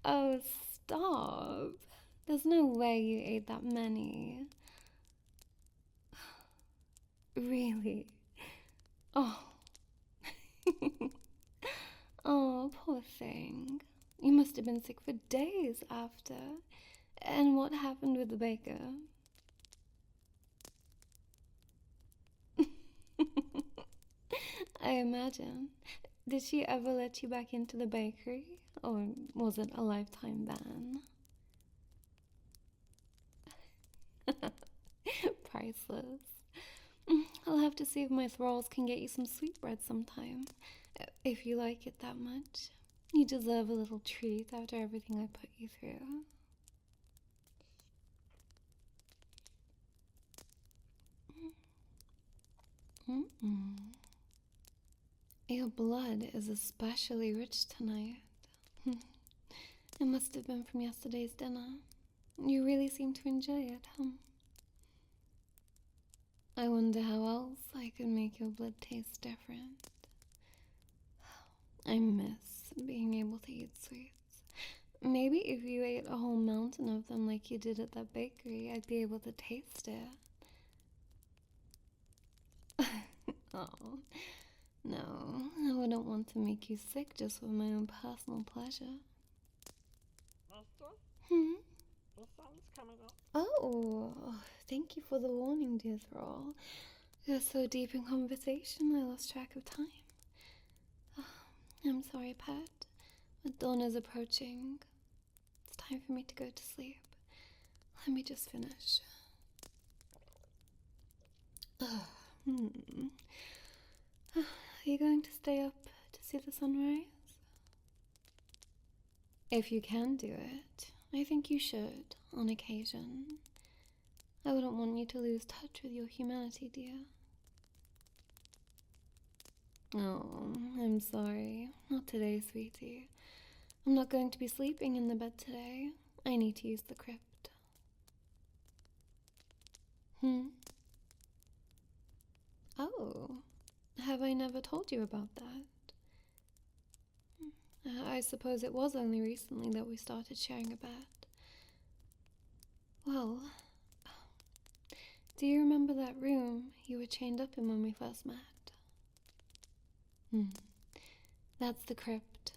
Oh, stop. There's no way you ate that many. Really? Oh. Oh, poor thing. You must have been sick for days after. And what happened with the baker? I imagine. Did she ever let you back into the bakery? Or was it a lifetime ban? Priceless. I'll have to see if my thralls can get you some sweetbread sometime. If you like it that much. You deserve a little treat after everything I put you through. Mm-mm. Your blood is especially rich tonight. It must have been from yesterday's dinner. You really seem to enjoy it, huh? I wonder how else I could make your blood taste different. I miss being able to eat sweets. Maybe if you ate a whole mountain of them like you did at that bakery, I'd be able to taste it. Oh, no, I wouldn't want to make you sick just for my own personal pleasure. Mistress, Hmm? the sun's coming up. Oh, thank you for the warning, dear Thrall. You're so deep in conversation, I lost track of time. I'm sorry, Pat. The dawn is approaching. It's time for me to go to sleep. Let me just finish. Are you going to stay up to see the sunrise? If you can do it, I think you should, on occasion. I wouldn't want you to lose touch with your humanity, dear. Oh, I'm sorry. Not today, sweetie. I'm not going to be sleeping in the bed today. I need to use the crypt. Oh, have I never told you about that? I suppose it was only recently that we started sharing a bed. Well, do you remember that room you were chained up in when we first met? That's the crypt.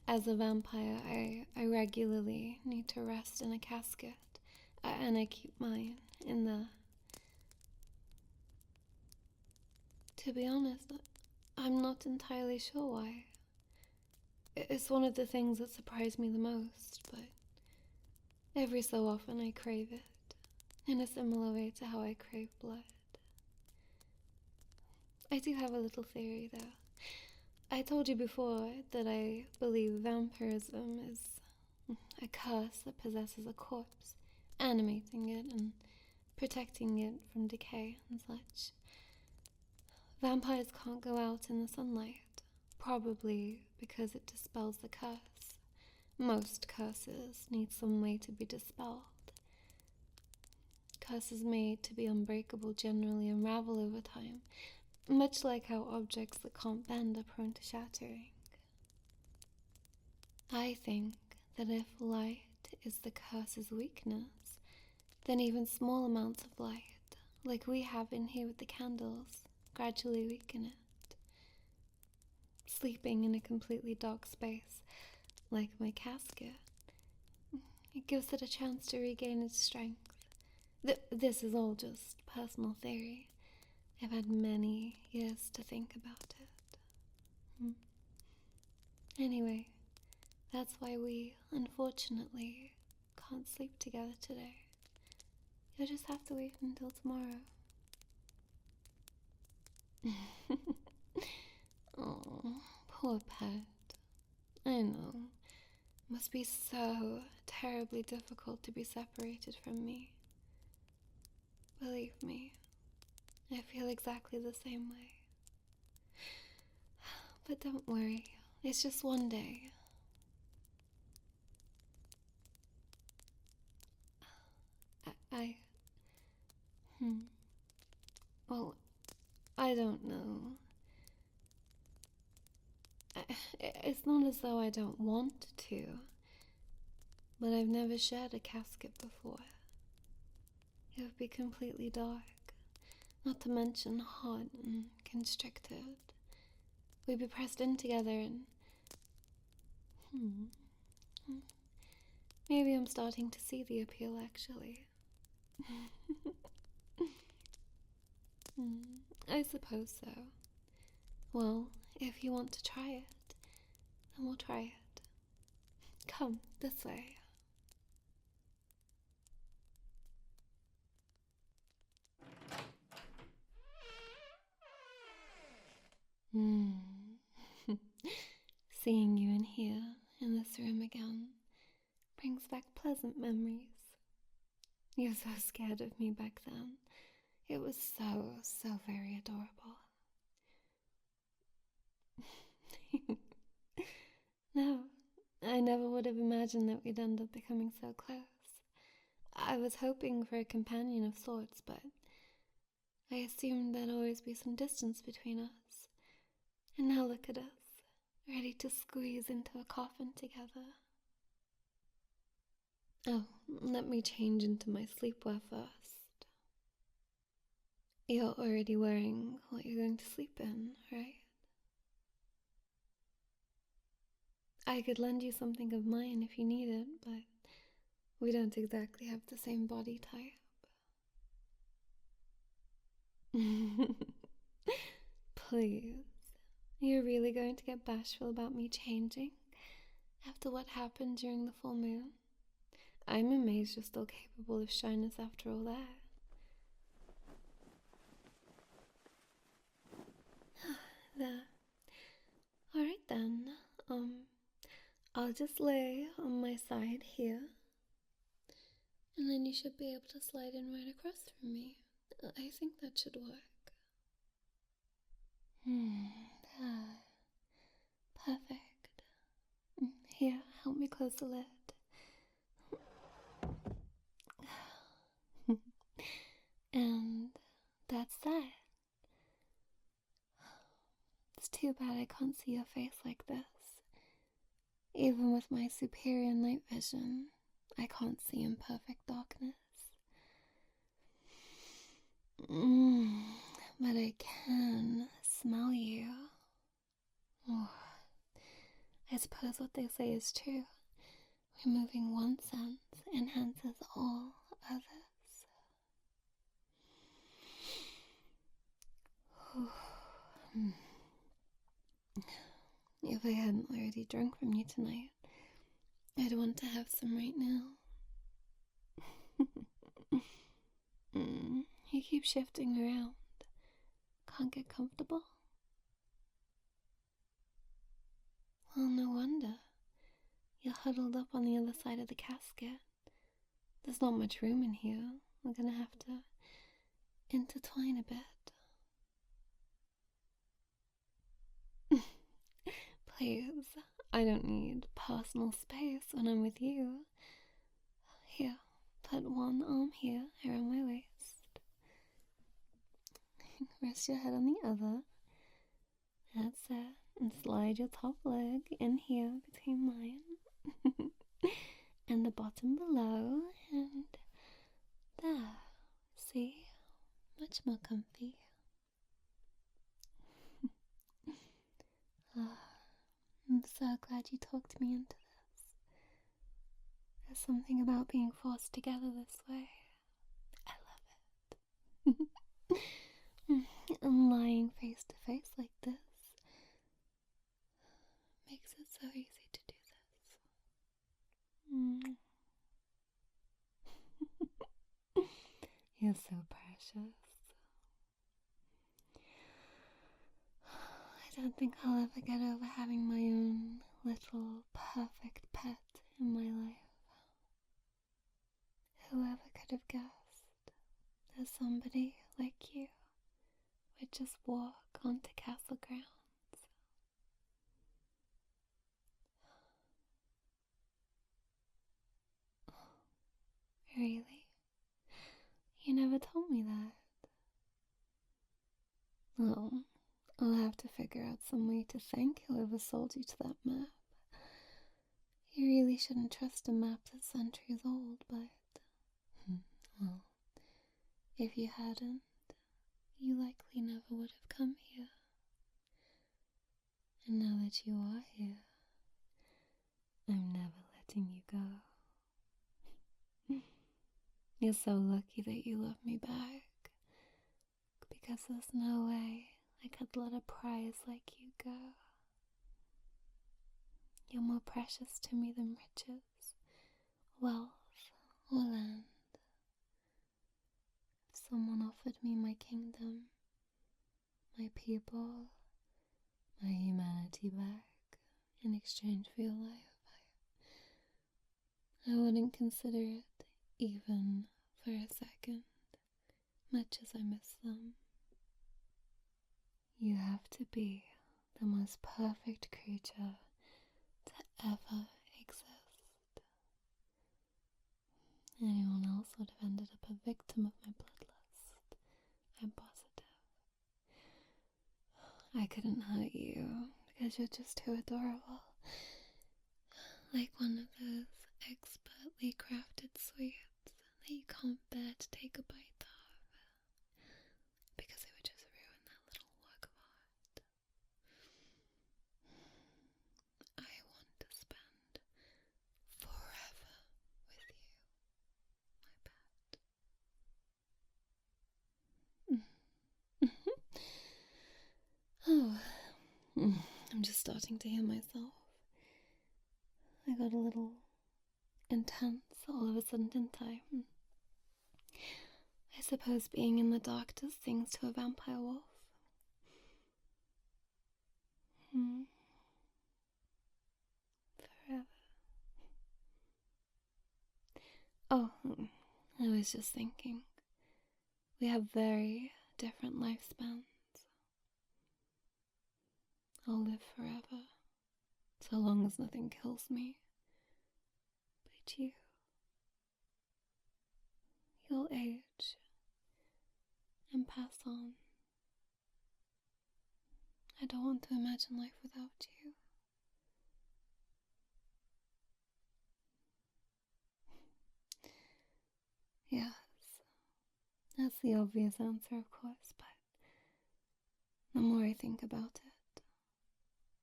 As a vampire, I regularly need to rest in a casket, and I keep mine in there. To be honest, I'm not entirely sure why. It's one of the things that surprised me the most, but every so often I crave it, in a similar way to how I crave blood. I do have a little theory, though. I told you before that I believe vampirism is a curse that possesses a corpse, animating it and protecting it from decay and such. Vampires can't go out in the sunlight, probably because it dispels the curse. Most curses need some way to be dispelled. Curses made to be unbreakable generally unravel over time, much like how objects that can't bend are prone to shattering. I think that if light is the curse's weakness, then even small amounts of light, like we have in here with the candles, gradually weaken it. Sleeping in a completely dark space, like my casket, it gives it a chance to regain its strength. This is all just personal theory. I've had many years to think about it. Anyway, that's why we, unfortunately, can't sleep together today. You'll just have to wait until tomorrow. Oh, poor pet. I know. Must be so terribly difficult to be separated from me. Believe me, I feel exactly the same way. But don't worry, it's just one day. I well, I don't know. It's not as though I don't want to. but I've never shared a casket before. It would be completely dark, not to mention hot and constricted. We'd be pressed in together and... Maybe I'm starting to see the appeal, actually. I suppose so. Well, if you want to try it, then we'll try it. Come, this way. Seeing you in here, in this room again, brings back pleasant memories. You were so scared of me back then. It was so very adorable. No, I never would have imagined that we'd end up becoming so close. I was hoping for a companion of sorts, but I assumed there'd always be some distance between us. And now look at us, ready to squeeze into a coffin together. Oh, let me change into my sleepwear first. You're already wearing what you're going to sleep in, right? I could lend you something of mine if you need it, but we don't exactly have the same body type. Please, you're really going to get bashful about me changing after what happened during the full moon? I'm amazed you're still capable of shyness after all that. There. Alright then, I'll just lay on my side here, and then you should be able to slide in right across from me. I think that should work. There. Perfect. Here, help me close the lid. And that's that. It's too bad I can't see your face like this. Even with my superior night vision, I can't see in perfect darkness. But I can smell you. Oh, I suppose what they say is true. Removing one sense enhances all others. If I hadn't already drunk from you tonight, I'd want to have some right now. You keep shifting around. Can't get comfortable? Well, no wonder. You're huddled up on the other side of the casket. There's not much room in here. We're gonna have to intertwine a bit. Please, I don't need personal space when I'm with you. Here, put one arm here around my waist. Rest your head on the other. That's it. And slide your top leg in here between mine. And the bottom below. And there. See? Much more comfy. I'm so glad you talked me into this. There's something about being forced together this way. I love it. And lying face to face like this makes it so easy to do this. You're so precious. I don't think I'll ever get over having my own little perfect pet in my life. Whoever could have guessed that somebody like you would just walk onto castle grounds? Really? You never told me that. Oh, I'll have to figure out some way to thank whoever sold you to that map. You really shouldn't trust a map that's centuries old, but, well, if you hadn't, you likely never would have come here. And now that you are here, I'm never letting you go. You're so lucky that you love me back, because there's no way I could let a prize like you go. You're more precious to me than riches, wealth, or land. If someone offered me my kingdom, my people, my humanity back in exchange for your life, I wouldn't consider it even for a second, much as I miss them. You have to be the most perfect creature to ever exist. Anyone else would have ended up a victim of my bloodlust, I'm positive. I couldn't hurt you because you're just too adorable. Like one of those expertly crafted sweets that you can't bear to take a bite of, because it would just ruin that little work of art. I want to spend forever with you, my pet. Oh, I'm just starting to hear myself. I got a little intense all of a sudden, didn't I? I suppose being in the dark does things to a vampire wolf. Forever. Oh, I was just thinking. We have very different lifespans. I'll live forever, so long as nothing kills me. But you'll age and pass on. I don't want to imagine life without you. Yes, that's the obvious answer, of course, but the more I think about it,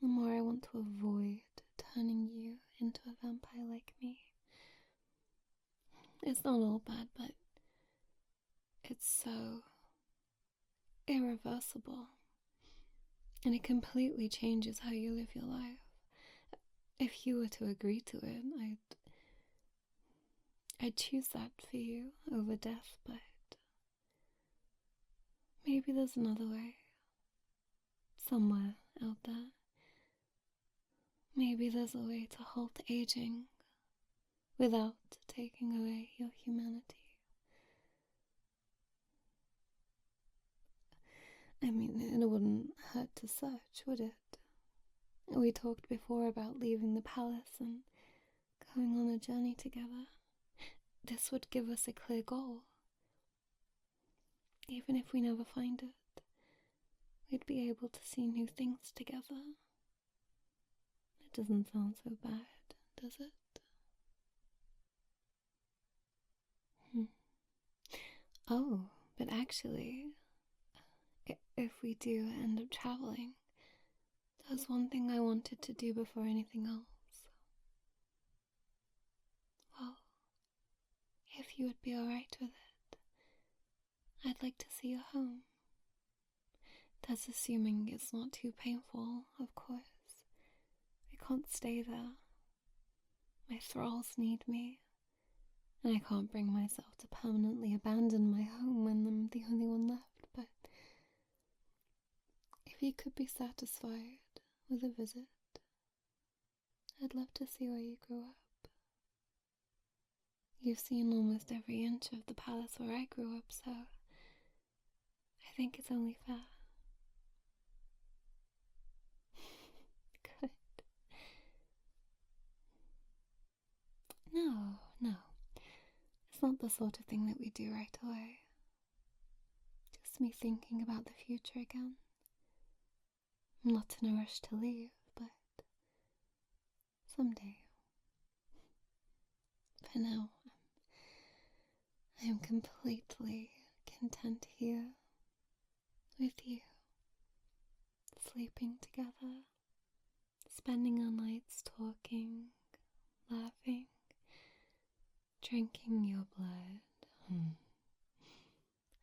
the more I want to avoid turning you into a vampire like me. It's not all bad, but it's so irreversible, and it completely changes how you live your life. If you were to agree to it, I'd choose that for you over death, but maybe there's another way. Somewhere out there. Maybe there's a way to halt aging without taking away your humanity. I mean, it wouldn't hurt to search, would it? We talked before about leaving the palace and going on a journey together. This would give us a clear goal. Even if we never find it, we'd be able to see new things together. It doesn't sound so bad, does it? Oh, but actually, if we do end up traveling, there's one thing I wanted to do before anything else. Well, if you would be alright with it, I'd like to see your home. That's assuming it's not too painful, of course. I can't stay there. My thralls need me, and I can't bring myself to permanently abandon my home when I'm the only one left, but if you could be satisfied with a visit, I'd love to see where you grew up. You've seen almost every inch of the palace where I grew up, so I think it's only fair. Good. No. It's not the sort of thing that we do right away. Just me thinking about the future again. I'm not in a rush to leave, but someday. For now, I'm completely content here with you, sleeping together, spending our nights talking, laughing, drinking your blood. I'm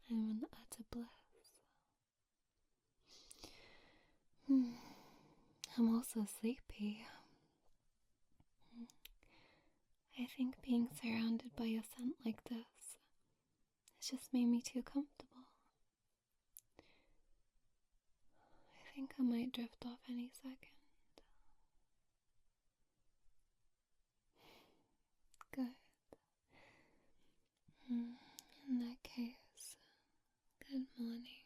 an utter bliss. I'm also sleepy. I think being surrounded by a scent like this has just made me too comfortable. I think I might drift off any second. Good. In that case, good morning.